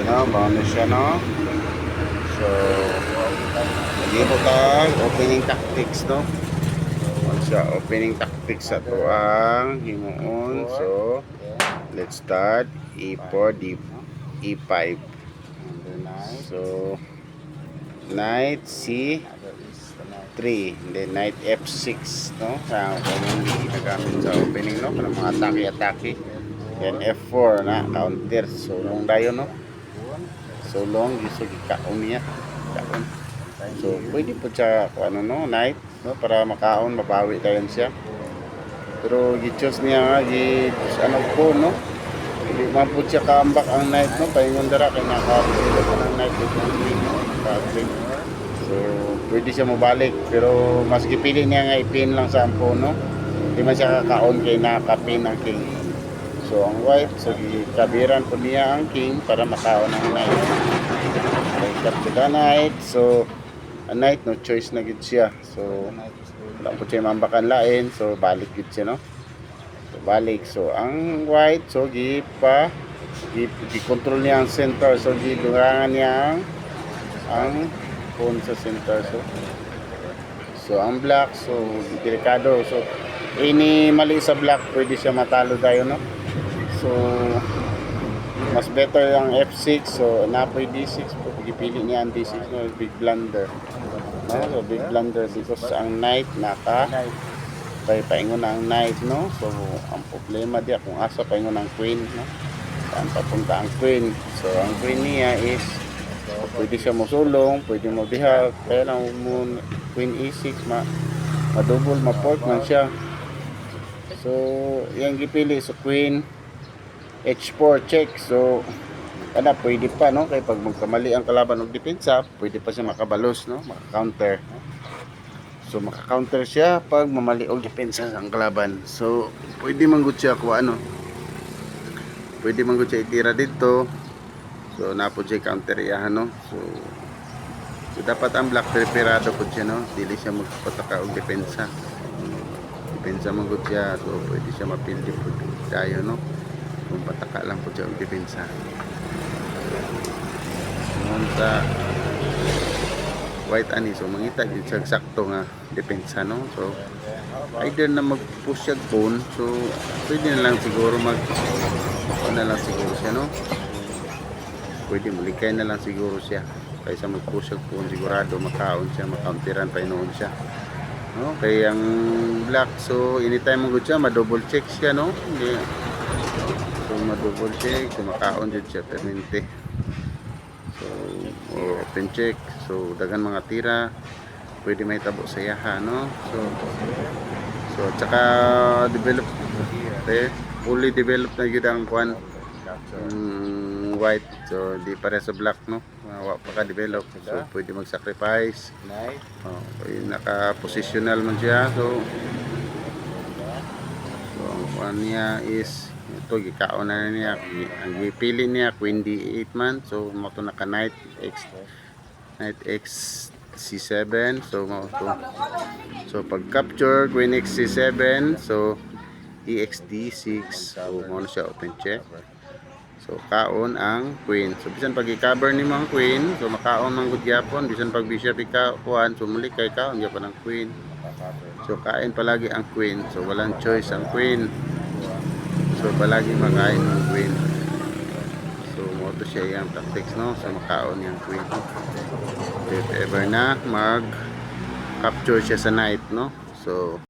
no, bound na siya, no. So dito tag opening tactics, no. Sa opening tactics sa to ang himuon. So let's start E4 E5. So knight C3, then knight F6, no, sa common ginagamit sa opening, no, para mga atake-atake. Then F4 na counter, so long dayo, no, so long gusto gikaon niya kaon. So pwede po siya ano, no, knight, no, para makaon mabawi dayon siya, pero gi-choose niya nga ano po, no, hindi man po siya kaambak ang knight, no, paingon dara kay naka-pilot ang knight with ang queen, no, so pwede siya mabalik, pero mas gipili niya nga ipin lang sa ampo, no, hindi man siya kakaon kay nakapin ang king. So ang white, so kabiran po niya ang king para makaon ang knight. Okay, capture the knight. So ang knight, no choice na gid siya, so wala po siya mambakan lain, so balik gid siya, no, so balik. So ang white, so gi-control niya ang center, so gidurangan niya ang pawn sa center. So ang black, so delikado, so ini mali sa black, pwede siya matalo tayo, no. So mas better ang F6, so napoy D6 po, gipili niya ang D6, no, big blunder, no, so big blunder because ang knight naka paingon ang knight, no. So ang problema diya kung asa paingon ang queen, no, saan papunta ang queen. So ang queen niya is pwede siya mosulong, pwede mo bihag, kaya lang mo queen E6 ma-double, ma-port man siya. So yang gipili, so queen H4 check. So pwede pa, no, kay pag magkamali ang kalaban og depensa, pwede pa siya makabalos, no, maka-counter. So maka-counter siya pag mamali og depensa ang kalaban. So pwede man gud siya kuha, ano, pwede man gud siya itira dito. So napo siya counter iya, no. So dapat ang black preparado po siya, no, dili siya magpataka og depensa man gud siya. So pwede siya mapildi po tayo, no, kung pataka lang po siya og depensa. Sa white ani, so mangita gid siya sakto nga depensa, no. So either na mag-push siya pawn, so pwede na lang siguro siguro siya, no, pwede mulikay na lang siguro siya kaysa mag-push siya pawn. Sigurado makaon siya, makauntiran pa inoon siya, no. Kay ang black, so anytime mo gud siya ma-double check siya, no, hindi, so ma-double check, so makaon jud siya permente. So open check, so dagan mga tira, pwede may tabo sa yaha, no. So tsaka develop, fully developed na yun ang kwan, white. So di pare sa black, no, wa pa ka develop, so pwede mag-sacrifice, naka-positional man siya. So ang kwan niya is ito, gikaon na niya, ang gipili niya queen D8 man. So mo to naka knight X C7. So mo to, so pag capture queen X C7, so EX D6, so mo na siya open check. So kaon ang queen, so bisan pag i-cover ni mga queen, so makaon man gud gyapon. Bisan pag bishop ikakuan, so muli kay kaon gyapon ang queen. So kain palagi ang queen, so walang choice ang queen, so palagi makain ng queen. So mo to siya yung tactics, no, so makaon yung queen if ever na mag capture siya sa knight, no. So